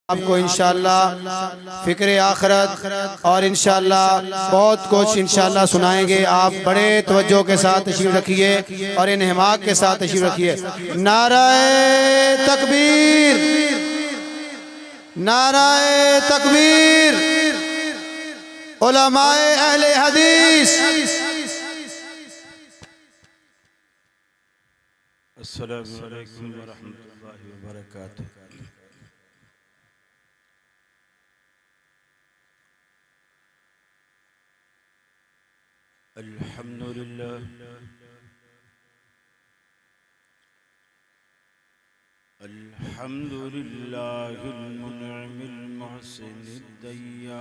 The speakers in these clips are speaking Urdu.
آپ کو انشاءاللہ فکر آخرت اور انشاءاللہ بہت کچھ انشاءاللہ سنائیں گے۔ آپ بڑے توجہ کے ساتھ تشریف رکھیے اور انہماک کے ساتھ تشریف رکھیے۔ نعرہ تکبیر، نعرہ تکبیر، علماء اہل حدیث۔ السلام علیکم ورحمۃ اللہ وبرکاتہ۔ الحمدللہ الحمدللہ المنعم المحسن الدیان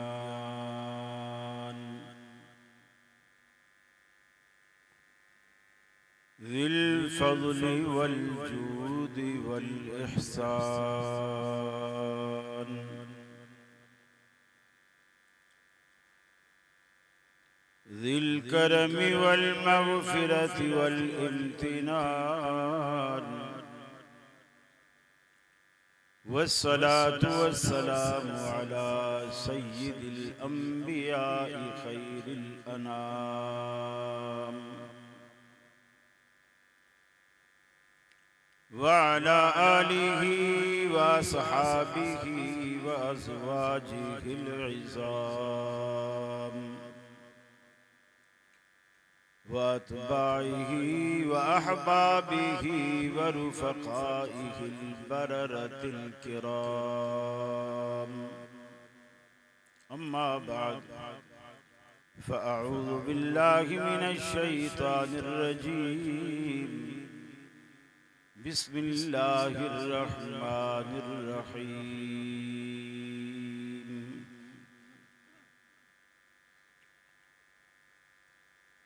ذی الفضل والجود والإحسان ذی الکرم والمغفرة والامتنان والصلاة والسلام على سید الانبیاء خیر الانام وعلى آلہ وصحابہ وازواجہ العظام واتباعہ واحبابہ ورفقائہ البررۃ الکرام اما بعد فاعوذ باللہ من الشیطان الرجیم بسم اللہ الرحمن الرحیم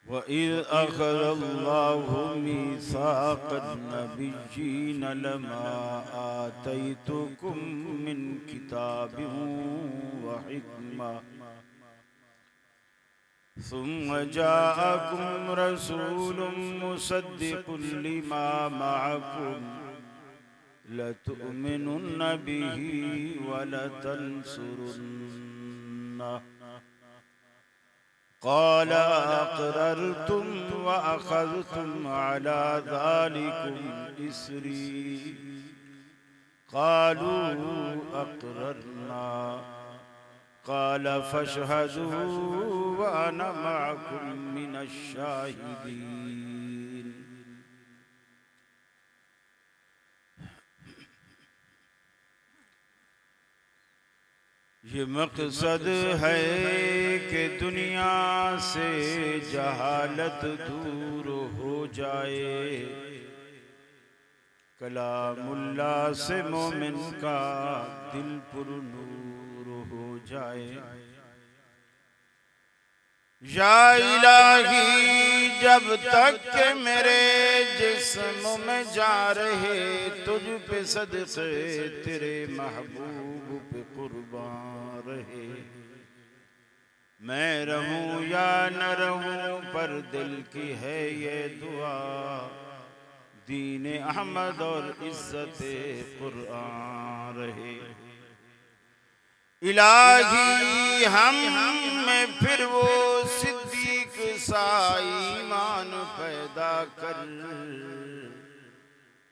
وَإِذْ أَخَذَ اللَّهُ مِيثَاقَ النَّبِيِّينَ لَمَا آتَيْتُكُم مِّن كِتَابٍ وَحِكْمَةٍ ثُمَّ جَاءَكُمْ رَسُولٌ مُصَدِّقٌ لِّمَا مَعَكُمْ لَتُؤْمِنُنَّ بِهِ وَلَتَنصُرُنَّهُ قال أقررتم وأخذتم على ذلكم إسري قالوا أقررنا قال فاشهدوا وأنا معكم من الشاهدين یہ مقصد ہے کہ دنیا سے جہالت دور ہو جائے، کلام اللہ سے مومن کا دل پر نور ہو جائے۔ یا الہی جب تک کہ میرے جسم میں جا رہے تجھ پہ صدقے تیرے محبوب پہ قربان رہے، میں رہوں یا نہ رہوں پر دل کی ہے یہ دعا، دین احمد اور عزت قرآن رہے۔ الہی ہم میں پھر وہ صدیق سا ایمان پیدا کر،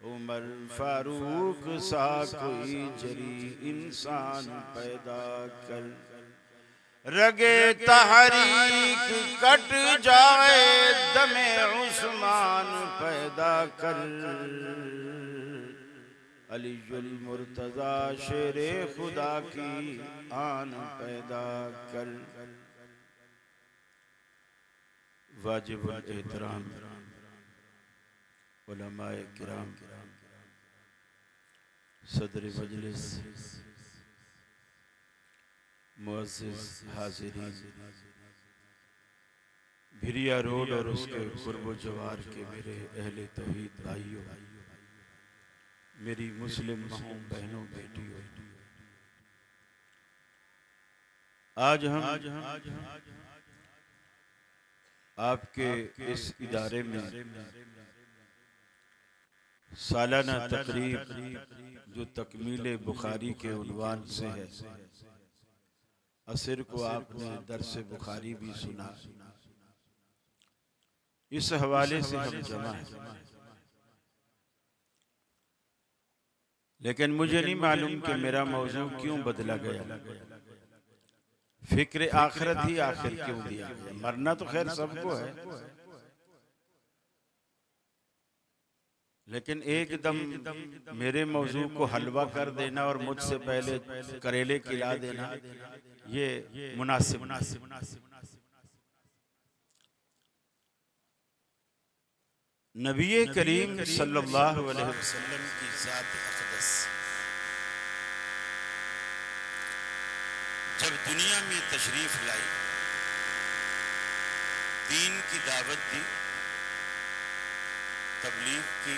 عمر فاروق سا کوئی جری انسان پیدا کر، رگے تحریک کٹ جائے دم عثمان پیدا کر، علی المرتضی شیر خدا کی آن پیدا کر۔ واجب الاحترام علماء کرام، صدر مجلس، معزز حاضرین، بھریا روڈ اور اس کے قرب و جوار کے میرے اہل توحید بھائیوں، میری مسلم ماؤں بہنوں بیٹیوں، آج ہم آپ کے اس ادارے میں سالانہ تقریب جو تکمیل بخاری کے عنوان سے ہے، عصر کو آپ نے درس بخاری بھی سنا، اس حوالے سے ہم جمع ہیں۔ لیکن مجھے نہیں معلوم کہ میرا موضوع کیوں بدلا گیا، فکر آخرت ہی آخر کیوں دیا گیا؟ مرنا تو خیر سب کو ہے، لیکن ایک دم میرے موضوع کو حلوہ کر دینا اور مجھ سے پہلے کریلے کھلا دینا، یہ مناسب نہیں۔ نبی کریم صلی اللہ علیہ وسلم کی ذات اقدس جب دنیا میں تشریف لائی، دین کی دعوت دی، تبلیغ کی،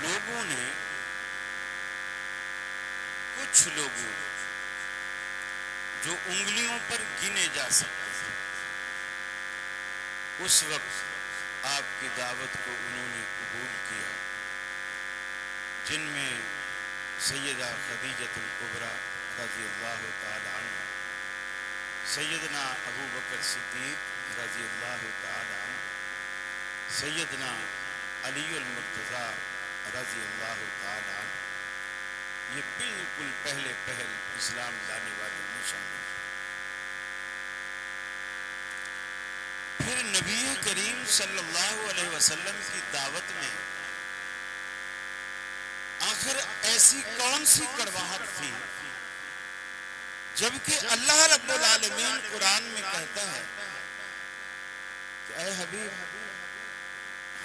لوگوں نے، کچھ لوگوں جو انگلیوں پر گنے جا سکتے تھے، اس وقت آپ کی دعوت کو انہوں نے قبول کیا، جن میں سیدہ خدیجۃ الکبریٰ رضی اللہ تعالی عنہ، سیدنا ابو بکر صدیق رضی اللہ تعالی عنہ، سیدنا علی المرتضیٰ رضی اللہ تعالی عنہ، یہ بالکل پہلے پہل اسلام لانے والوں میں شامل ہیں۔ پھر نبی کریم صلی اللہ علیہ وسلم کی دعوت میں آخر ایسی کون سی کڑواہٹ تھی، جبکہ اللہ رب العالمین قرآن میں کہتا ہے کہ اے حبیب،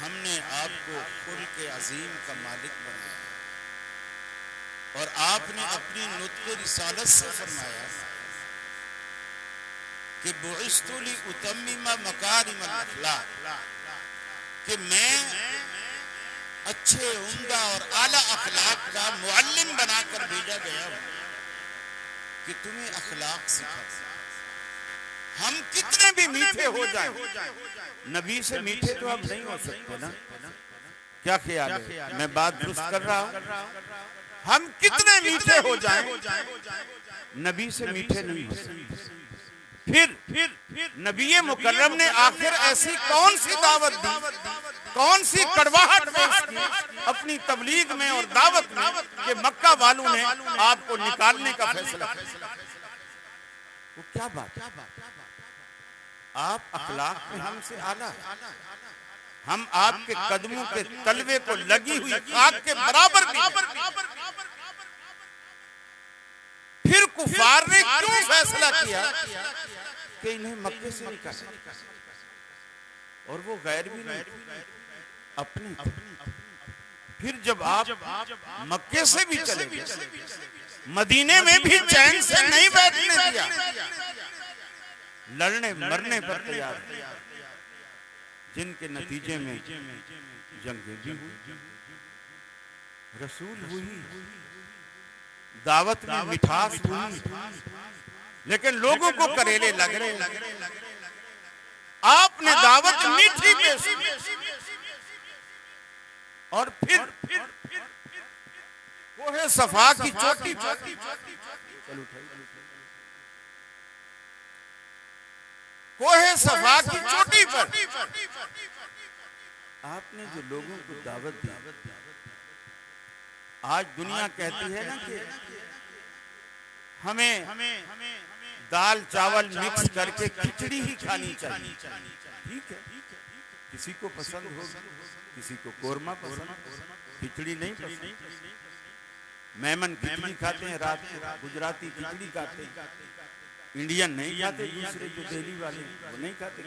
ہم نے آپ کو خلق عظیم کا مالک بنایا، اور آپ نے اپنی نطق رسالت سے فرمایا کہ بعثت لأتمم مکارم الاخلاق، کہ میں اچھے، عمدہ اور اعلیٰ اخلاق کا معلم بنا کر بھیجا گیا ہوں کہ تمہیں اخلاق سکھاؤں۔ ہم کتنے بھی میٹھے ہو جائیں، نبی سے میٹھے تو ہم نہیں ہو سکتے نا، کیا خیال ہے؟ میں بات درست کر رہا ہوں؟ ہم کتنے میٹھے ہو جائیں، نبی سے میٹھے نہیں ہو سکتے۔ پھر نبی مکرم نے آخر ایسی کون سی دعوت دی، کون سی کڑواہٹ پیش کی اپنی تبلیغ میں اور دعوت میں کہ مکہ والوں نے آپ کو نکالنے کا فیصلہ کیا؟ وہ کیا بات؟ آپ اخلاق میں ہم سے اعلیٰ ہیں، ہم آپ کے قدموں کے تلوے کو لگی ہوئی خاک کے برابر بھی ہیں۔ پھر کفار نے کیوں فیصلہ کیا کہ انہیں مکے سے نکالا، اور وہ غیر بھی نہیں، اپنے تھے۔ پھر جب آپ مکے سے بھی چلے گئے، مدینے میں بھی چین سے نہیں بیٹھنے دیا، لڑنے مرنے پر تیار ہیں، جن کے نتیجے میں جنگیں بھی ہوئی، رسول ہوئی، دعوت میں مٹھاس ہوئی، لیکن لوگوں کو کریلے لگ رہے۔ آپ نے دعوت میٹھی پیش کی، اور پھر کوہ صفا کی چوٹی پر، کوہ صفا کی چوٹی پر آپ نے جو لوگوں کو دعوت دی، آج دنیا کہتی ہے نا کہ ہمیں دال چاول مکس کر کے کھچڑی ہی کھانی چاہیے، ٹھیک ہے، کسی کو پسند ہوگی، کسی کو قورمہ پسند، کھچڑی نہیں پسند، میمن کھچڑی کھاتے ہیں رات کو، گجراتی کھچڑی کھاتے ہیں، انڈین نہیں کھاتے، دوسرے جو دہلی والے وہ نہیں کھاتے،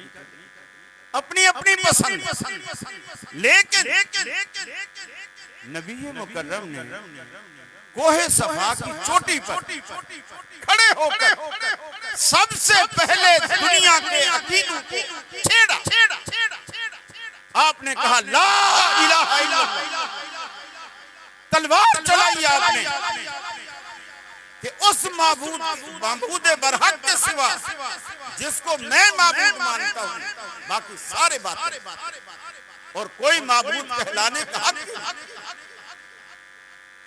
اپنی اپنی پسند۔ لیکن نبی مکرم نے کوہ صفا کی چوٹی پر کھڑے ہو کر سب سے پہلے دنیا کے عقیدوں کو چھیڑا۔ آپ نے کہا لا الہ الا اللہ، تلوار چلائی آپ نے کہ اس معبود برحق کے سوا جس کو میں معبود مانتا ہوں، باقی سارے باطل اور کوئی معبود کہلانے کا حق نہیں۔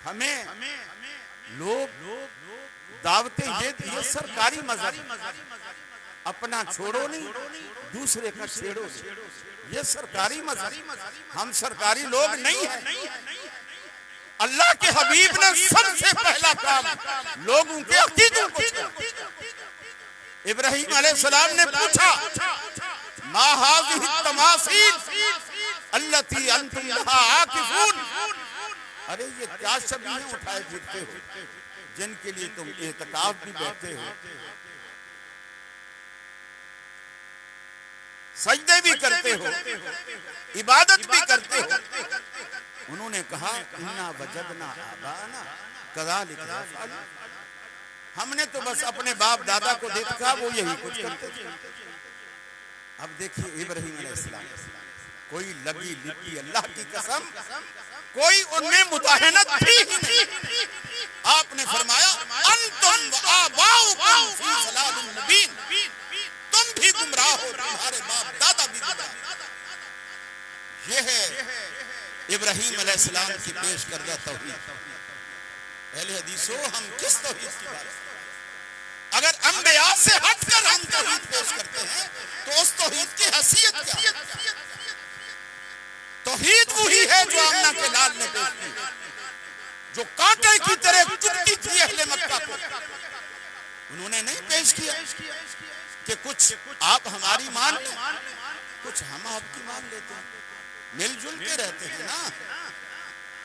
ہمیں لوگ دعوتیں یہ سرکاری مذہب، اپنا چھوڑو نہیں دوسرے کا چھیڑو، یہ سرکاری مذہب، ہم سرکاری لوگ نہیں ہیں۔ اللہ کے حبیب نے سب سے پہلا کام لوگوں کے عقیدوں کو چھوڑا۔ ابراہیم علیہ السلام نے پوچھا ما هذه التماثيل التي انتم لها عاكفون، ارے یہ کیا شبیہیں اٹھائے پھرتے ہو جن کے لیے تم اعتکاف بھی بیٹھتے ہو، سجدے بھی کرتے ہو، عبادت بھی کرتے ہو؟ انہوں نے کہا انا وجدنا آباءنا کذالک یفعلون، ہم نے تو بس اپنے باپ دادا کو دیکھا وہ یہی کچھ کرتے تھے۔ اب دیکھیے ابراہیم علیہ السلام، کوئی لگی لپی اللہ کی قسم کوئی ان میں مداہنت تھی ہی نہیں۔ آپ نے فرمایا انتم وآباؤکم فی ضلال مبین، تم بھی گمراہ ہو، تمہارے باپ دادا بھی گمراہ۔ یہ ہے ابراہیم علیہ السلام کی پیش کردہ توحید۔ اہل حدیثوں، ہم کس توحید کی بات کریں؟ اگر انبیاء سے ہٹ کر ہم توحید پیش کرتے ہیں تو اس توحید کی حیثیت کیا؟ توحید وہی ہے جو آمنہ کے لال نے پیش کی، جو کانٹے کی طرح چبھتی تھی اہل مکہ کو۔ انہوں نے نہیں پیش کیا کہ کچھ آپ ہماری مان لیں، کچھ ہم آپ کی مان لیتے ہیں، مل جل کے رہتے ہیں نا،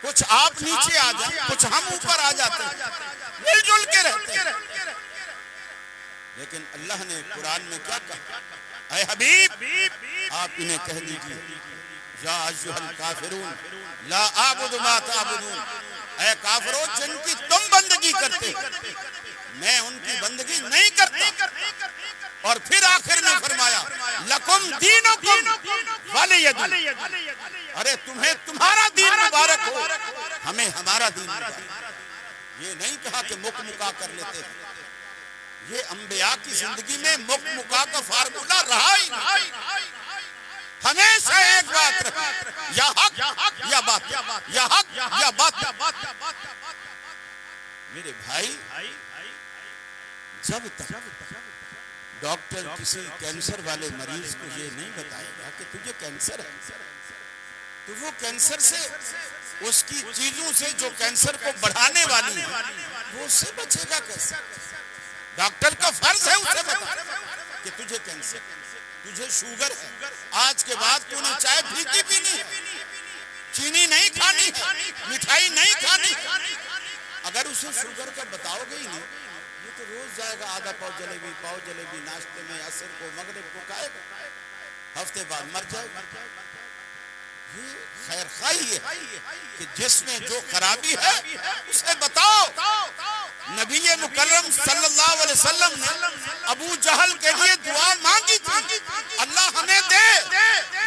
کچھ آپ نیچے آ جائیں کچھ ہم اوپر آ جاتے ہیں، مل جل کے رہتے ہیں۔ لیکن اللہ نے قرآن میں کیا کہا؟ اے حبیب آپ انہیں کہہ دیجئے یا ایھا الکافرون لا اعبد ما تعبدون، اے کافروں جن کی تم بندگی کرتے میں ان کی بندگی نہیں کرتا۔ اور پھر آخر میں فرمایا لکم دینکم ولی دین، ارے تمہیں تمہارا دین مبارک ہو، ہمیں ہمارا دین مبارک۔ یہ نہیں کہا کہ مک مکا کر لیتے ہیں، یہ انبیاء کی زندگی میں مک مکا کا فارمولہ رہا ہی نہیں۔ ہمیشہ ایک بات رکھی، یا حق یا بات، یا حق یا بات۔ میرے بھائی، جب تک ڈاکٹر کسی کینسر والے مریض کو یہ نہیں بتائے گا کہ تجھے کینسر ہے، تو وہ کینسر سے، اس کی چیزوں سے جو کینسر کو بڑھانے والی ہیں وہ اس سے بچے گا کیسے؟ ڈاکٹر کا فرض ہے اسے بتا کہ تجھے کینسر، تجھے شوگر ہے، آج کے بعد تو نے چائے پھیکی پینی ہے، چینی نہیں کھانی ہے، مٹھائی نہیں کھانی۔ اگر اسے شوگر کا بتاؤ گے ہی نہیں، یہ تو روز جائے گا آدھا پاؤ جلیبی ناشتے میں، عصر کو مغرب کو کھائے گا، ہفتے بعد مر جائے گا۔ یہ خیر خواہی ہے کہ جس میں جو خرابی ہے اسے بتاؤ۔ نبی مکرم صلی اللہ علیہ وسلم نے ابو جہل کے لیے دعا مانگی تھی اللہ ہمیں دے،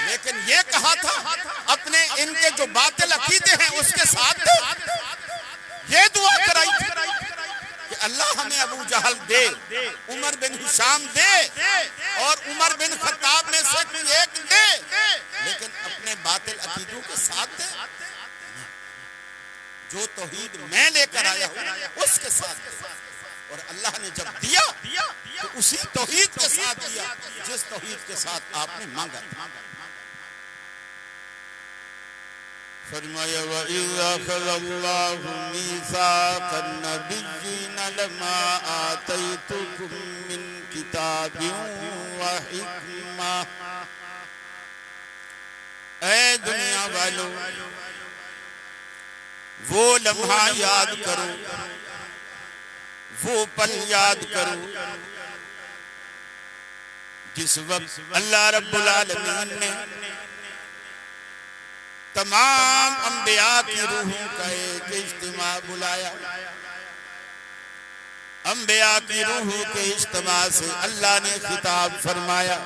لیکن یہ کہا تھا اپنے ان کے جو باطل عقیدے ہیں اس کے ساتھ دے، یہ دعا کرائی کہ اللہ ہمیں ابو جہل دے، عمر بن ہشام دے، اور عمر بن خطاب میں سے کوئی ایک دے، لیکن اپنے باطل عقیدوں کے ساتھ دے، جو توحید میں لے کر آیا ہوں اس کے ساتھ دے۔ اور اللہ نے جب دیا تو اسی توحید کے ساتھ دیا جس توحید کے ساتھ آپ نے مانگا تھا۔ فرمایا وَإِذْ أَخَذَ اللَّهُ مِيثَاقَ النَّبِيِّينَ لَمَا آتَيْتُكُم مِّن كِتَابٍ وَحِكْمَةٍ، اے دنیا والو وہ لمحہ یاد کرو، وہ پل یاد کرو جس وقت اللہ رب العالمین نے تمام انبیاء کی روحوں کا ایک اجتماع بلایا۔ انبیاء کی روحوں کے اجتماع سے اللہ نے خطاب فرمایا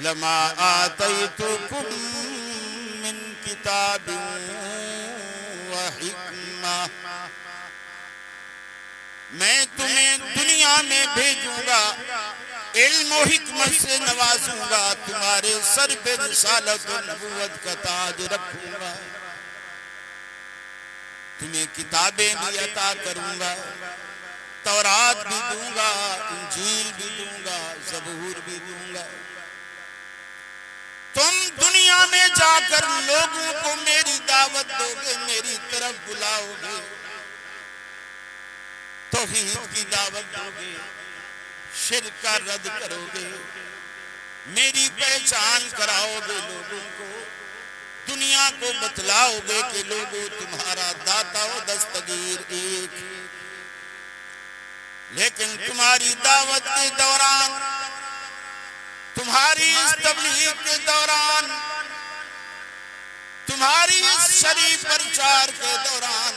لما آتیتکم من کتاب و حکمہ، میں تمہیں دنیا میں بھیجوں گا، علم و حکمت سے نوازوں گا، تمہارے سر پہ رسالت و نبوت کا تاج رکھوں گا، تمہیں کتابیں بھی عطا کروں گا، تورات بھی دوں گا، انجیل بھی دوں گا، زبور بھی دوں گا۔ تم دنیا میں جا کر لوگوں کو میری دعوت دو گے، میری طرف بلاؤ گے، توحید کی دعوت دو گے، شرک کا رد کرو گے، میری پہچان کراؤ گے لوگوں کو، دنیا کو بتلاؤ گے کہ لوگوں تمہارا داتا و دستگیر ایک۔ لیکن تمہاری دعوت کے دوران، تمہاری اس تبلیغ کے دوران، تمہاری اس شریف پرچار کے دوران،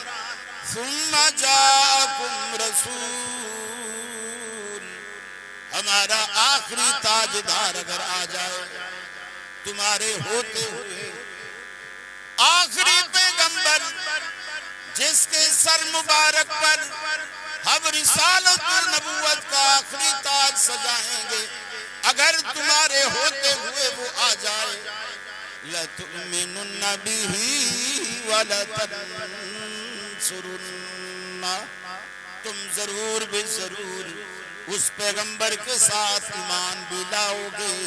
ثم جاءکم رسول، ہمارا آخری تاجدار اگر آ جائے تمہارے ہوتے ہوئے، آخری پیغمبر جس کے سر مبارک پر ہم رسالت اور نبوت کا آخری تاج سجائیں گے، اگر تمہارے ہوتے ہوئے وہ آ جائے، لَتُؤْمِنُنَّ بِهِ وَلَتَنْصُرُنَّ، تم ضرور بے ضرور اس پیغمبر کے ساتھ ایمان بھی لاؤ گے،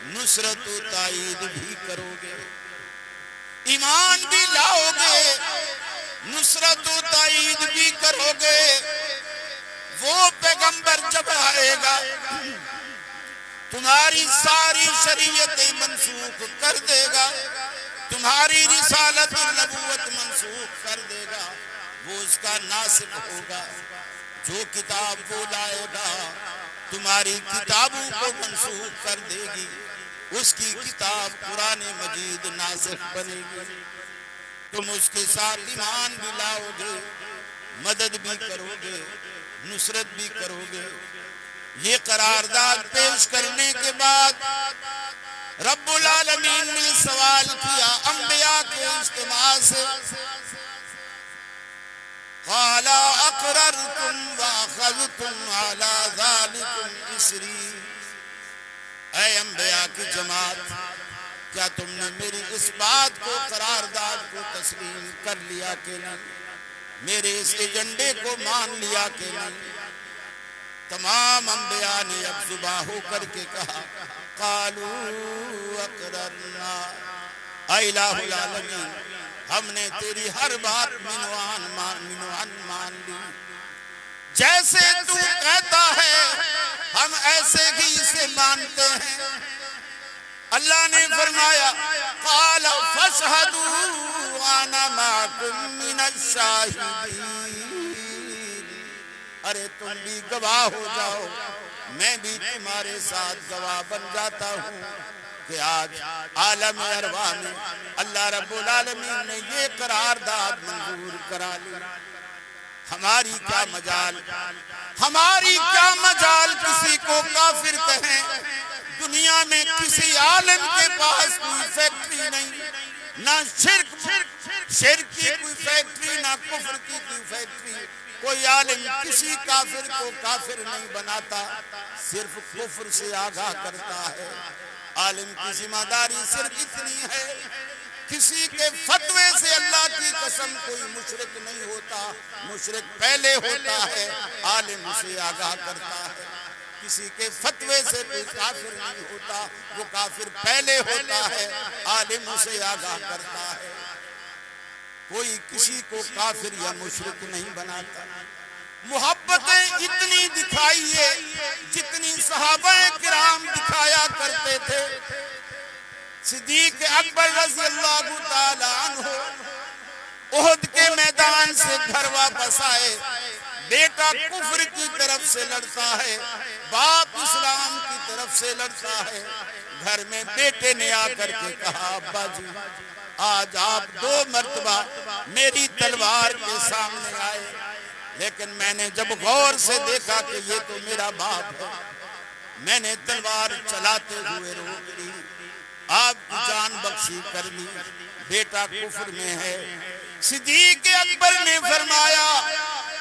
نصرت و تائید بھی کرو گے، ایمان بھی لاؤ گے، نصرت و تائید بھی کرو گے۔ وہ پیغمبر جب آئے گا تمہاری ساری شریعتیں منسوخ کر دے گا، تمہاری رسالت و نبوت منسوخ کر دے گا، وہ اس کا ناسخ ہوگا۔ جو کتاب وہ لائے گا تمہاری کتابوں کو منسوخ کر دے گی، اس کی کتاب قرآن مجید ناسخ بنے گی، تم اس کے ساتھ ایمان بھی لاؤ گے، مدد بھی کرو گے، نصرت بھی کرو گے۔ یہ قرارداد پیش کرنے کے بعد رب العالمین نے سوال کیا انبیاء کے اجتماع سے، قال اقررتم واخذتم على ذلكم اسری، اے انبیاء کی جماعت، کیا تم نے میری اس بات کو، قرارداد کو تسلیم کر لیا کہ نہیں، میرے اس ایجنڈے کو مان لیا کہ نہیں؟ تمام انبیاء نے اب زباں ہو کر کے کہا قالوا اقررنا، اے الہ العالمین، ہم نے تیری ہر بات منوان مان لی، جیسے تو کہتا ہے ہم ایسے ہی اسے مانتے ہیں۔ اللہ نے فرمایا قال فاشهدوا وانا معكم من الشاہدین، ارے تم بھی گواہ ہو جاؤ، میں بھی تمہارے ساتھ گواہ بن جاتا ہوں کہ آج عالم ارواح میں اللہ رب العالمین نے یہ قرارداد منظور کرا لی۔ ہماری کیا مجال، ہماری کیا مجال کسی کو کافر کہیں؟ دنیا میں کسی عالم کے پاس کوئی فیکٹری نہیں، نہ شرک کی کوئی فیکٹری، نہ کفر کی کوئی فیکٹری۔ کوئی عالم کسی کافر کو کافر نہیں بناتا، صرف کفر سے آگاہ کرتا ہے۔ عالم کی ذمہ داری صرف اتنی ہے، کسی کے فتوے سے اللہ کی قسم کوئی مشرک نہیں ہوتا، مشرک پہلے ہوتا ہے، عالم اسے آگاہ کرتا ہے۔ کسی کے فتوے سے کوئی کافر نہیں ہوتا، وہ کافر پہلے ہوتا ہے، عالم اسے آگاہ کرتا ہے۔ کوئی کسی کو کافر یا مشرک نہیں بناتا۔ محبتیں اتنی دکھائیے جتنی صحابہ کرام دکھایا کرتے تھے۔ صدیق اکبر رضی اللہ تعالی عنہ احد کے میدان سے گھر واپس آئے، بیٹا کفر کی طرف سے لڑتا ہے، باپ اسلام کی طرف سے لڑتا ہے۔ گھر میں بیٹے نے آ کر کے کہا ابا جی آج آپ 2 مرتبہ میری تلوار کے سامنے آئے، لیکن میں نے جب غور سے دیکھا کہ یہ تو میرا باپ ہے، میں نے تلوار چلاتے ہوئے روک لی، آپ کی جان بخشی کر لی، بیٹا کفر میں ہے۔ صدیق اکبر نے فرمایا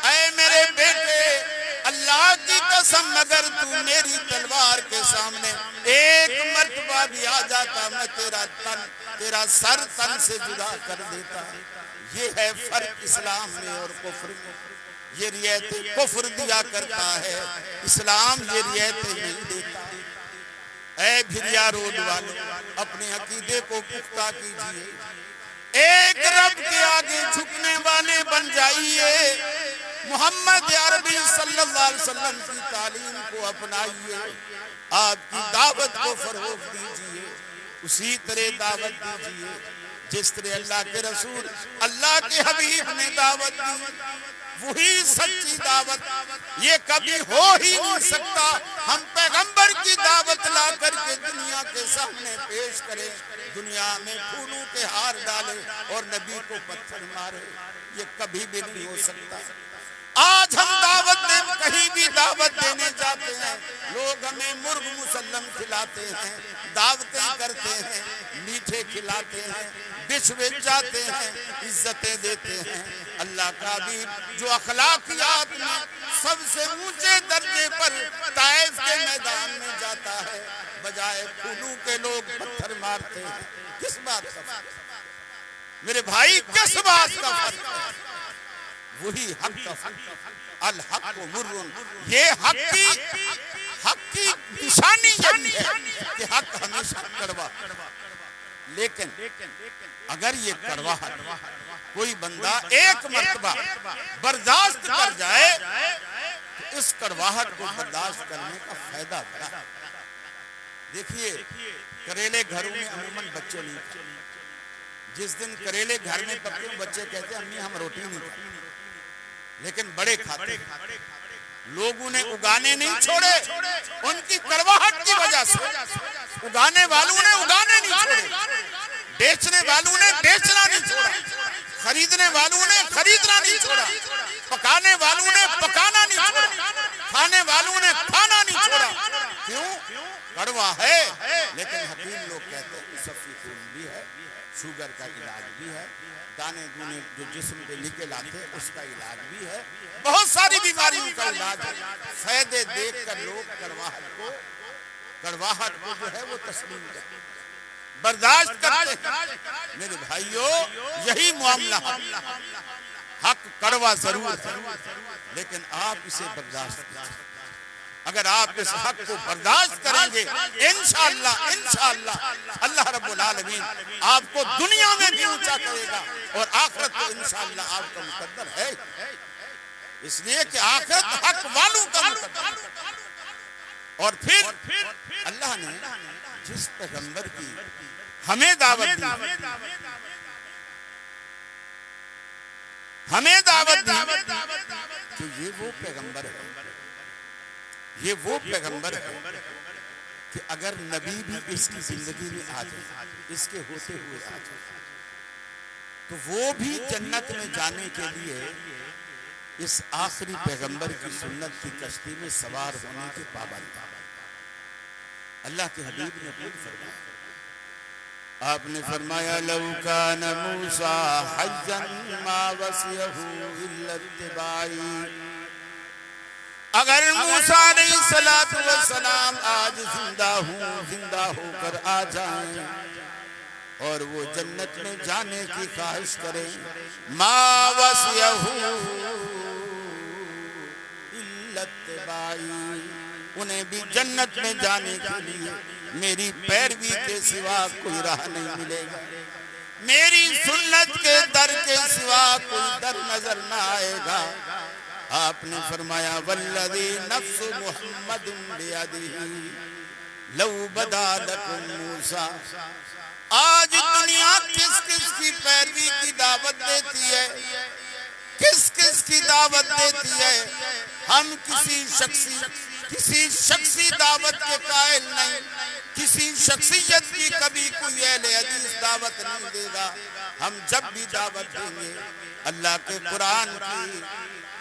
اے میرے بیٹے اللہ کی قسم اگر تو میری تلوار کے سامنے ایک مرتبہ بھی آ جاتا میں تیرا سر تن سے جدا کر دیتا. یہ ہے فرق اسلام میں اور کفر میں. یہ رعایت کفر دیا کرتا ہے، اسلام یہ رعایتیں نہیں دیتا. اے بھریا روڈ والوں اپنے عقیدے کو پختہ کیجئے، ایک رب کے آگے جھکنے والے بن جائیے، محمد عربی صلی اللہ علیہ وسلم کی تعلیم کو اپنائیے، آپ کی دعوت کو فروغ دیجئے، اسی طرح دعوت دیجئے جس طرح اللہ کے رسول اللہ کے حبیب نے دعوت دی. وہی سچی دعوت. یہ کبھی ہو ہی نہیں سکتا ہم پیغمبر کی دعوت لا کر کے دنیا کے سامنے پیش کریں، دنیا میں پھولوں کے ہار ڈالے اور نبی کو پتھر مارے. یہ کبھی بھی نہیں ہو سکتا. آج ہم کہیں بھی دعوت دینے جاتے ہیں، لوگ ہمیں مرغ مسلم کھلاتے ہیں، دعوتیں کرتے ہیں، میٹھے کھلاتے ہیں، بچھوے جاتے ہیں، عزتیں دیتے ہیں. اللہ کا حبیب جو اخلاقیات میں سب سے اونچے درجے پر طائف کے میدان میں جاتا ہے، بجائے پھولوں کے لوگ پتھر مارتے ہیں. کس بات کا فرق؟ میرے بھائی کس بات کا فرق ہے؟ وہی حق کا فرق. الحق و مرن. یہ حق کی نشانی یہی ہے کہ حق ہمیشہ کڑوا. لیکن اگر یہ کڑواہٹ کوئی بندہ ایک مرتبہ برداشت کر جائے تو اس کڑواہٹ کو برداشت کرنے کا فائدہ بڑا. دیکھیے کریلے گھروں میں عموماً بچے نہیں کھاتے. جس دن کریلے گھر میں پکے بچے کہتے ہیں امی ہم روٹی نہیں کھاتے، لیکن بڑے کھاتے. لوگوں نے اگانے نہیں چھوڑے ان کی کڑواہٹ کی وجہ سے. اگانے والوں نے اگانے نہیں چھوڑے، بیچنے والوں نے بیچنا نہیں چھوڑا، خریدنے والوں نے خریدنا نہیں چھوڑا، پکانے والوں نے پکانا نہیں چھوڑا، کھانے والوں نے کھانا نہیں چھوڑا. کیوں؟ کڑوا ہے. لیکن حکیم لوگ کہتے ہیں مصفی خون بھی ہے، شوگر کا علاج بھی ہے، دانے دونے جو جسم پہ نکل آتے اس کا علاج بھی ہے، بہت ساری بیماریوں کا علاج ہے. فائدے دیکھ کر لوگ کڑواہٹ کو جو ہے وہ تسلیم کرتے ہیں، برداشت کرتے ہیں. میرے بھائیوں یہی معاملہ حق کڑوا ضرور ہے لیکن آپ اسے برداشت کریں. اگر آپ اس حق کو برداشت کریں گے انشاءاللہ اللہ رب العالمین آپ کو دنیا میں بھی اونچا کرے گا اور آخرت تو انشاءاللہ آپ کا مقدر ہے. اس لیے کہ آخرت حق والوں کا مقدر. اور پھر اللہ نے جس پیغمبر کی ہمیں دعوت دی کہ یہ وہ پیغمبر ہے کہ اگر نبی بھی اس کی زندگی میں آ جائے، اس کے ہوتے ہوئے آ جائے، تو وہ بھی جنت میں جانے کے لیے اس آخری پیغمبر کی سنت کی کشتی میں سوار ہونے کے پابند ہے. اللہ کے حبیب نے خود فرمایا، آپ نے فرمایا لو کان موسیٰ حجا ما وسعہ الا اتباعی. اگر موسیٰ علیہ السلام آج زندہ ہو کر آ جائیں اور وہ جنت میں جانے کی خواہش کریں، ما وسعہ الا اتباعی، انہیں بھی جنت میں جانے کے لیے میری پیروی کے سوا کوئی راہ نہیں ملے گا، میری سنت کے در کے سوا کوئی در نظر نہ آئے گا. آپ نے فرمایا والذی نفس محمد بیدہ لو بدا لکم موسیٰ. آج دنیا کس کس کی پیروی کی دعوت دیتی ہے، کس کس کی دعوت دیتی ہے. ہم کسی شخصی دعوت کے قائل نہیں، کسی شخصیت کی کبھی کوئی اہل حدیث دعوت نہیں دے گا. ہم جب بھی دعوت دیں گے اللہ کے قرآن کی،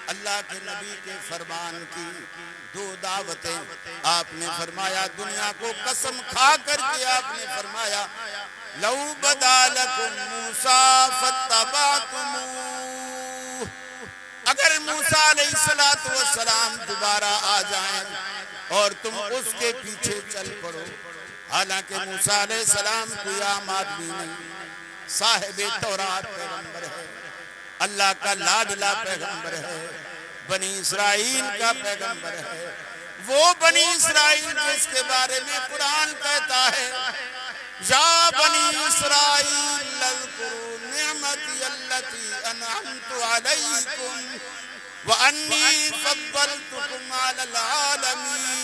اللہ کے نبی کے فرمان کی. دو دعوتیں آپ نے فرمایا دنیا کو قسم کھا کر کے آپ نے فرمایا لو بدا لکم موسیٰ فاتبعتموہ. اگر موسیٰ موسیٰ علیہ السلام دوبارہ آ جائیں اور تم اس کے پیچھے چل پڑو. حالانکہ موسیٰ علیہ السلام کوئی عام آدمی نہیں، صاحب تورات پیغمبر ہے، اللہ کا لاڈلا پیغمبر ہے، بنی اسرائیل کا پیغمبر ہے. وہ بنی اسرائیل جس کے بارے میں قرآن کہتا ہے یا بنی اسرائیل اذکروا نعمتی التی انعمت علیکم وانی فضلتکم علی العالمین.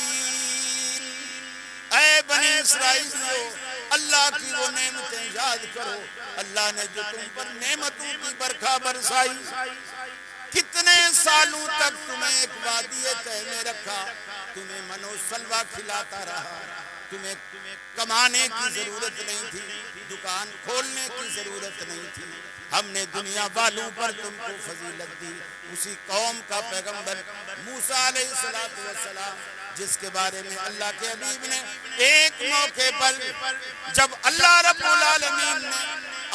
اے بنی اسرائیلیو، اللہ کی وہ نعمتیں یاد کرو، اللہ نے جو تم پر نعمتوں کی برکھا برسائی. کتنے سالوں تک تمہیں ایک وادی طے میں رکھا، تمہیں من و سلوہ کھلاتا رہا، تمہیں کمانے کی ضرورت نہیں تھی، دکان کھولنے کی ضرورت نہیں تھی. ہم نے دنیا والوں پر تم کو فضیلت دی. اسی قوم کا پیغمبر موسیٰ علیہ السلام جس کے بارے میں اللہ کے حبیب نے ایک موقع پر جب اللہ رب العالمین نے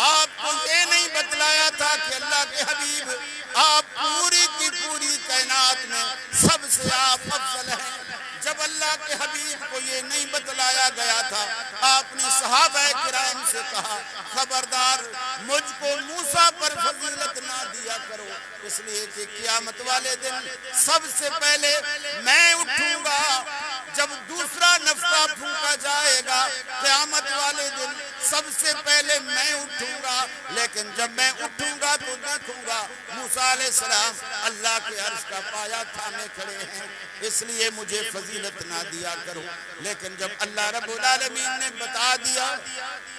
آپ کو یہ نہیں بتلایا تھا کہ اللہ کے حبیب آپ پوری کی پوری کائنات میں سب سے آپ افضل ہیں، جب اللہ کے حبیب کو یہ نہیں بتلایا گیا تھا، آپ نے صحابہ کرام سے کہا خبردار مجھ کو موسیٰ پر فضیلت نہ دیا کرو، اس لیے کہ قیامت والے دن سب سے پہلے میں اٹھوں گا. جب دوسرا نفخہ پھونکا جائے گا قیامت والے دن سب سے پہلے میں اٹھوں گا، لیکن جب میں اٹھوں گا تو دیکھوں گا موسیٰ علیہ السلام اللہ کے عرش کا پایا تھامے کھڑے ہیں، اس لیے مجھے فضیلت نہ دیا کرو. لیکن جب اللہ رب العالمین نے بتا دیا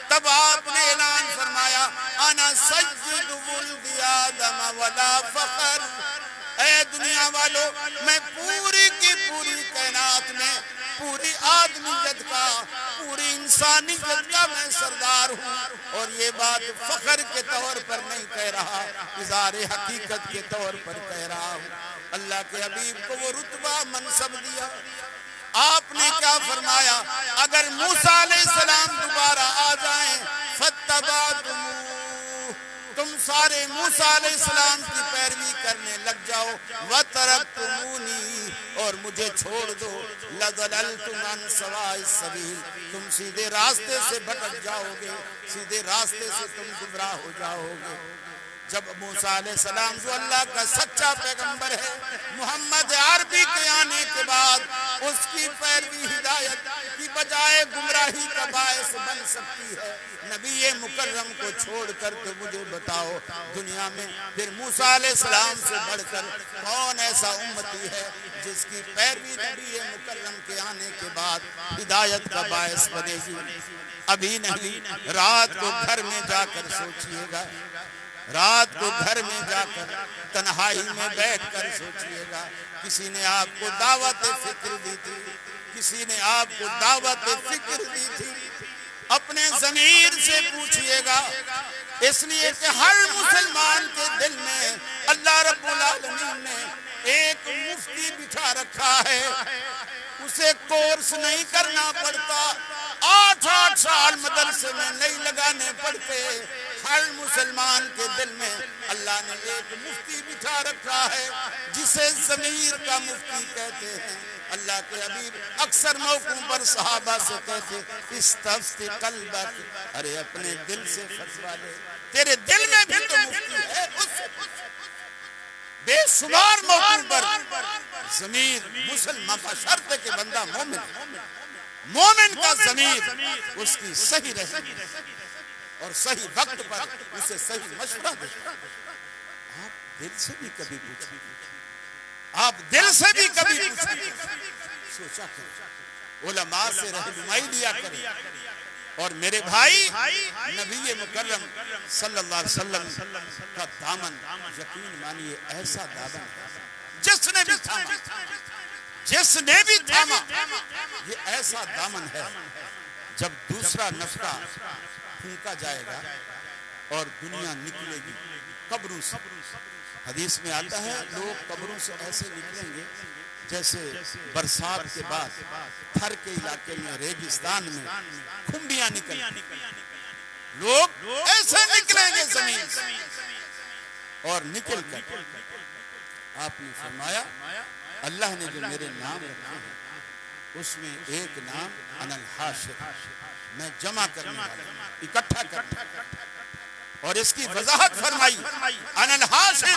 تب آپ نے اعلان فرمایا انا سید ولد آدم ولا فخر. اے دنیا والو، میں پوری کی پوری کائنات میں پوری آدمیت کا، پوری انسانیت کا میں سردار ہوں، اور یہ بات فخر کے طور پر نہیں کہہ رہا، اظہار حقیقت کے طور پر کہہ رہا ہوں. اللہ کے حبیب کو وہ رتبہ منصب دیا. آپ نے کیا فرمایا اگر موسیٰ علیہ السلام دوبارہ آ جائیں فاتبعتموہ، تم سارے موسیٰ علیہ السلام کی پیروی کرنے لگ جاؤ، وَتَرَكْتُمُونِي، اور مجھے چھوڑ دو، لَضَلَلْتُمْ عَنْ سَوَاءِ السَّبِيلِ، تم سیدھے راستے سے بھٹک جاؤ گے، سیدھے راستے سے تم گمراہ ہو جاؤ گے. جب موسیٰ علیہ السلام جو اللہ کا سچا پیغمبر ہے، محمد عربی کے آنے کے بعد اس کی پیروی ہدایت کی بجائے گمراہی کا باعث بن سکتی ہے، نبی مکرم کو چھوڑ کر تو مجھے بتاؤ دنیا میں پھر موسیٰ علیہ السلام سے بڑھ کر کون ایسا امتی ہے جس کی پیروی نبی مکرم کے آنے کے بعد ہدایت کا باعث بنے گی. ابھی نہیں، رات کو گھر میں جا کر سوچئے گا، رات کو گھر میں جا کر تنہائی میں بیٹھ کر سوچئے گا. کسی نے آپ کو دعوت فکر دی تھی، کسی نے آپ کو دعوت فکر دی تھی، اپنے ضمیر سے پوچھئے گا، اس لیے کہ ہر مسلمان کے دل میں اللہ رب العالمین نے ایک مفتی بٹھا رکھا ہے. اسے کورس نہیں کرنا پڑتا، 8 سال مدرسے میں نہیں لگانے پڑتے. ہر مسلمان کے دل میں اللہ نے ایک مفتی بٹھا رکھا ہے جسے ضمیر کا مفتی کہتے ہیں. اللہ کے حبیب اکثر موقعوں پر صحابہ سے کہتے استفتی قلبک، ارے اپنے دل سے فتویٰ لے، تیرے دل میں بھی تو مفتی ہے. بے شمار موقعوں پر ضمیر مسلمان کا شرط ہے کہ بندہ مومن کا ضمیر اس کی صحیح رہے اور صحیح وقت پر اسے صحیح مشورہ دے. آپ دل سے بھی کبھی پوچھیں، آپ دل سے بھی کبھی پوچھیں، سوچا کریں، علماء سے رہنمائی لیا کریں. اور میرے بھائی، نبی مکرم صلی اللہ علیہ وسلم کا دامن یقین مانیے ایسا دامن ہے جس نے بھی تھاما، جس نے بھی تھاما، یہ ایسا دامن ہے جب دوسرا نفخہ پھونکا جائے گا اور دنیا نکلے گی قبروں سے. حدیث میں آتا ہے لوگ قبروں سے ایسے نکلیں گے جیسے برسات کے بعد تھر کے علاقے میں ریگستان میں کھمبیاں نکل، لوگ ایسے نکلیں گے زمین سے اور نکل کر آپ نے فرمایا اللہ نے جو میرے نام رکھے ہیں اس میں ایک نام انا الحاشر، میں جمع کرنے والا ہوں، اکٹھا کرنے والا ہوں۔ اور اس کی وضاحت فرمائی انا الحاشر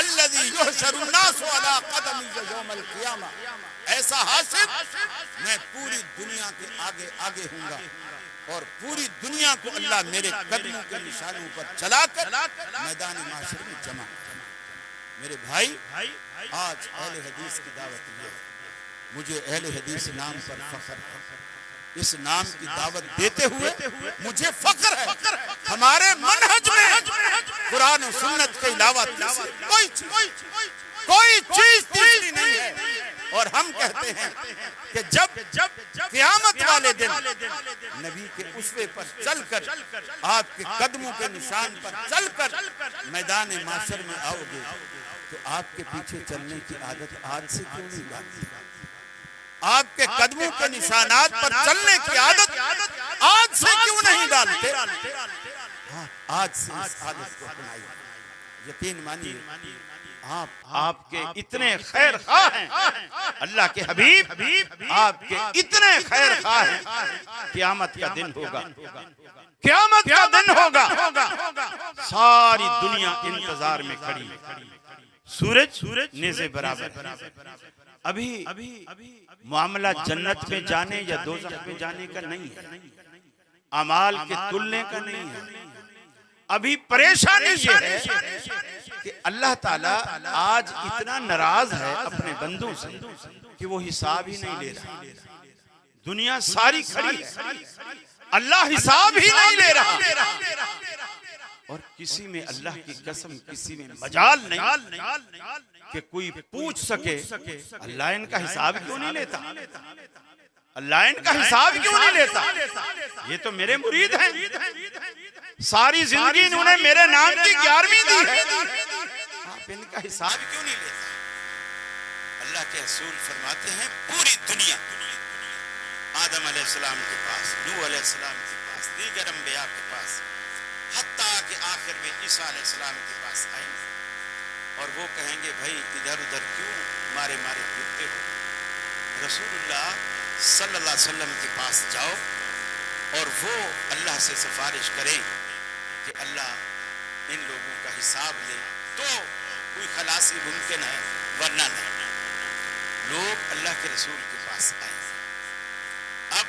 الذی یحشر الناس علی قدمی یوم القیامہ، ایسا حاشر میں پوری دنیا کے آگے آگے ہوں گا اور پوری دنیا کو اللہ میرے قدموں کے نشانوں پر چلا کر میدان معاشر میں جمع کرے۔ میرے بھائی، آج اہل حدیث کی دعوت یہ ہے، مجھے اہل حدیث نام پر فخر ہے، اس نام کی دعوت دیتے ہوئے مجھے فخر ہے۔ ہمارے منہج میں قرآن و سنت کے علاوہ کوئی چیز تیسری نہیں ہے، اور ہم کہتے ہیں کہ جب قیامت والے دن نبی کے اسوے پر چل کر، آپ کے قدموں کے نشان پر چل کر میدان معاشر میں آؤ گے تو آپ کے پیچھے چلنے کی عادت آج سے کیوں نہیں ڈالتے؟ آپ کے قدموں کے نشانات پر چلنے کی عادت آج سے کیوں نہیں ڈالتے؟ ہاں، آج سے اس عادت کو اپنائیے۔ یقین مانیے، آپ کے اتنے خیر خواہ ہیں، اللہ کے حبیب آپ کے اتنے خیر خواہ ہیں، قیامت کا دن ہوگا، قیامت کا دن ہوگا، ساری دنیا انتظار میں کھڑی، سورج نیزے برابر۔ ابھی معاملہ جنت میں جانے یا دوزخ میں جانے کا نہیں ہے، اعمال کے تلنے کا نہیں ہے۔ ابھی پریشانی یہ ہے کہ اللہ تعالیٰ آج اتنا ناراض ہے اپنے بندوں سے کہ وہ حساب ہی نہیں لے رہا۔ دنیا ساری کھڑی ہے، اللہ حساب ہی نہیں لے رہا، اور کسی میں اللہ کی قسم کسی میں مجال نہیں کہ کوئی پوچھ سکے اللہ ان کا حساب کیوں نہیں لیتا، اللہ ان کا حساب کیوں نہیں لیتا؟ یہ تو میرے مرید ہیں، ساری زندگی انہوں نے میرے نام کی 11ویں دی ہے، آپ ان کا حساب کیوں نہیں لیتا؟ اللہ کے رسول فرماتے ہیں پوری دنیا آدم علیہ السلام کے پاس، نوح علیہ السلام کے پاس، دیگر انبیاء کے پاس، حتیٰ کہ آخر میں عیسیٰ علیہ السلام کے پاس آئیں گے اور وہ کہیں گے بھائی ادھر ادھر کیوں مارے پھرتے ہو؟ رسول اللہ صلی اللہ علیہ وسلم کے پاس جاؤ اور وہ اللہ سے سفارش کریں کہ اللہ ان لوگوں کا حساب لے تو کوئی خلاصی ممکن ہے، ورنہ نہیں۔ لوگ اللہ کے رسول کے پاس آئیں، اب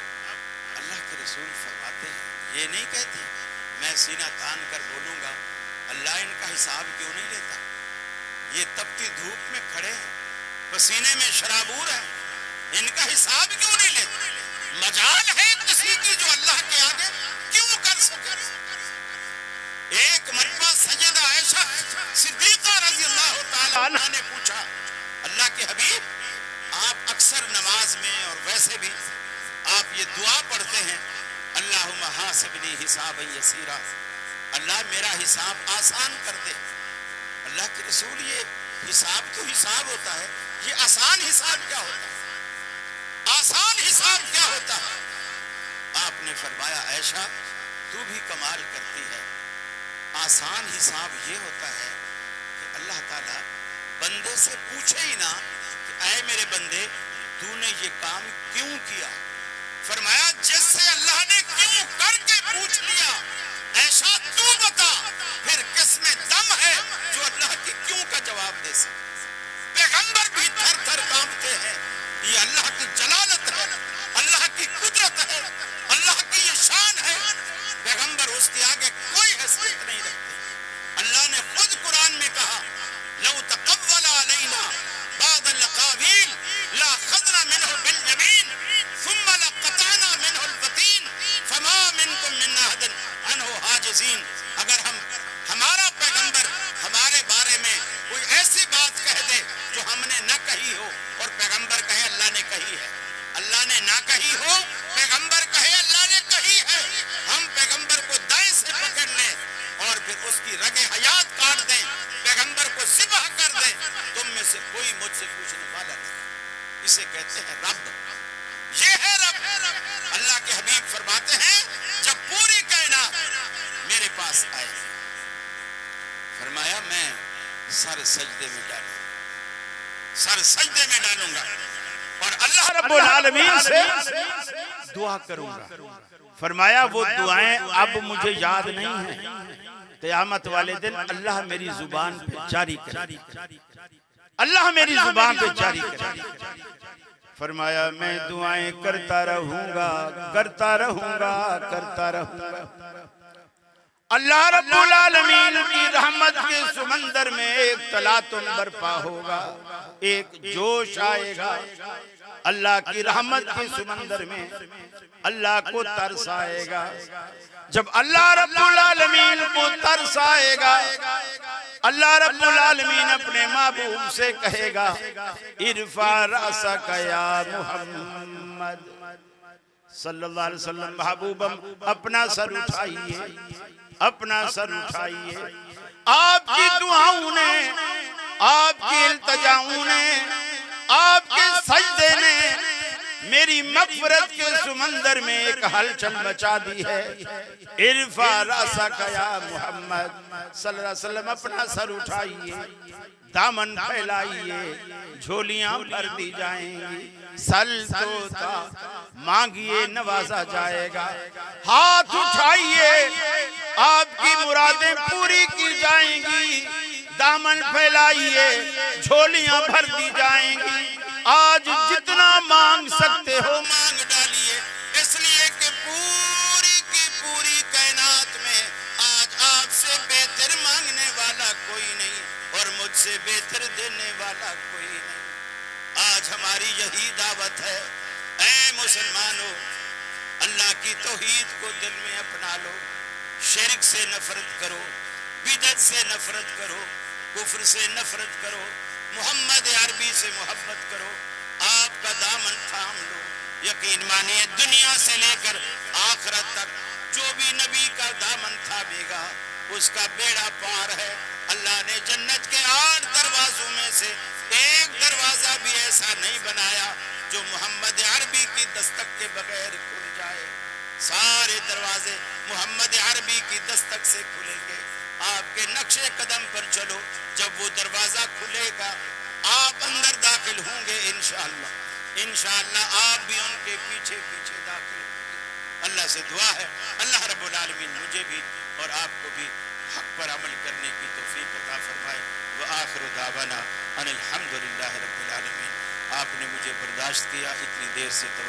اللہ کے رسول فرماتے ہیں، یہ نہیں کہتے میں سینہ تان کر بولوں گا اللہ ان کا حساب کیوں نہیں لیتا؟ یہ تپتی دھوپ میں کھڑے ہیں، پسینے میں شرابور ہیں، ان کا حساب کیوں نہیں لیتا؟ مجال ہے کسی کی جو اللہ کے آگے کیوں کر سکے؟ ایک مرتبہ سیدہ عائشہ صدیقہ رضی اللہ تعالیٰ عنہ نے پوچھا اللہ کے حبیب آپ اکثر نماز میں اور ویسے بھی آپ یہ دعا پڑھتے ہیں اللہم حاسبنی حسابا یسیرا، اللہ میرا حساب آسان کر دے۔ اللہ کے رسول یہ حساب تو حساب ہوتا ہے، یہ آسان حساب کیا ہوتا ہے؟ آسان حساب کیا ہوتا ہے؟ آپ نے فرمایا عائشہ تو بھی کمال کرتی ہے، آسان حساب یہ ہوتا ہے کہ اللہ تعالیٰ بندے سے پوچھے ہی نہ کہ اے میرے بندے تو نے یہ کام کیوں کیا، فرمایا جس سے اللہ نے کیوں کر کے پوچھ لیا عائشہ تو بتا پھر کس میں دم ہے جو اللہ کی کیوں کا جواب دے سکے؟ پیغمبر بھی تھر تھر کانپتے ہیں، یہ اللہ کی جلالت ہے، اللہ کی قدرت ہے، اللہ کی یہ شان ہے، پیغمبر اس کے آگے کوئی حیثیت نہیں رکھتے۔ اللہ نے خود قرآن میں کہا لو تقول علینا بعض الاقاویل لاخذنا منہ بالیمین ثم لقطعنا منہ الوتین فما منکم من احد عنہ حاجزین۔ اگر ہمارا پیغمبر ہمارے بارے میں کوئی ایسی بات کہہ دے جو ہم نے نہ کہی ہو اور پیغمبر کہے اللہ نے کہی ہے، اللہ نے نہ کہی ہو پیغمبر کہے اللہ نے کہی ہے، ہم پیغمبر کو دائیں سے پکڑ لیں اور پھر اس کی رگ حیات کاٹ دیں، پیغمبر کو ذبح کر دیں، تم میں سے کوئی مجھ سے پوچھنے والا نہیں۔ اسے کہتے ہیں رب، یہ ہے رب۔ اللہ کے حبیب فرماتے ہیں جب پوری کائنات میرے پاس آئے فرمایا میں سر سجدے میں ڈالا، سر سجدے میں ڈالوں گا اور اللہ رب العالمین سے دعا کروں گا۔ فرمایا وہ دعائیں اب مجھے یاد نہیں ہیں، قیامت والے دن اللہ میری زبان پہ جاری کرے، اللہ میری زبان پہ جاری کرے۔ فرمایا میں دعائیں کرتا رہوں گا، کرتا رہوں گا، کرتا رہوں گا۔ اللہ رب العالمین کی رحمت کے سمندر میں ایک تلاطم برپا ہوگا، ایک جوش آئے گا۔ اللہ کی رحمت کے سمندر میں اللہ کو ترس آئے گا۔ جب اللہ رب العالمین کو ترس آئے گا، اللہ رب العالمین اپنے محبوب سے کہے گا ارفع رأسک یا محمد صلی اللہ علیہ وسلم، محبوبم اپنا سر اٹھائیے، اپنا سر اٹھائیے۔ آپ کی دعاؤں نے، آپ کی التجاؤں نے، آپ کے سجدے نے میری مغفرت کے سمندر میں ایک ہلچل مچا دی ہے۔ ارفع رأسک یا محمد صلی اللہ علیہ وسلم، اپنا سر اٹھائیے، دامن پھیلائیے، جھولیاں بھر دی جائیں گی۔ سل توتا مانگیے نوازا جائے گا، ہاتھ اٹھائیے آپ کی مرادیں پوری کی جائیں گی، دامن پھیلائیے جھولیاں بھر دی جائیں گی۔ آج جتنا مانگ سکتے ہو مانگ ڈالیے، اس لیے کہ پوری کی پوری کائنات میں آج آپ سے بہتر مانگنے والا کوئی نہیں اور مجھ سے بہتر دینے والا کوئی نہیں۔ آج ہماری یہی دعوت ہے، اے مسلمانوں، اللہ کی توحید کو دل میں اپنا لو، شرک سے نفرت کرو، بدعت سے نفرت کرو، کفر سے نفرت کرو، محمد عربی سے محبت کرو، آپ کا دامن تھام لو۔ یقین مانیے دنیا سے لے کر آخرت تک جو بھی نبی کا دامن تھامے گا اس کا بیڑا پار ہے۔ اللہ نے جنت کے 8 دروازوں میں سے ایک دروازہ بھی ایسا نہیں بنایا جو محمد عربی کی دستک کے بغیر کھل جائے۔ سارے دروازے محمد عربی کی دستک سے کھلیں گے۔ آپ کے نقش قدم پر چلو، جب وہ دروازہ کھلے گا آپ اندر داخل ہوں گے انشاءاللہ۔ انشاءاللہ آپ بھی ان کے پیچھے پیچھے داخل ہوں گے۔ اللہ سے دعا ہے اللہ رب العالمین مجھے بھی اور آپ کو بھی حق پر عمل کرنے کی توفیق عطا فرمائے۔ وآخر دعوانا ان الحمدللہ رب العالمین۔ آپ نے مجھے برداشت کیا، اتنی دیر سے توجہ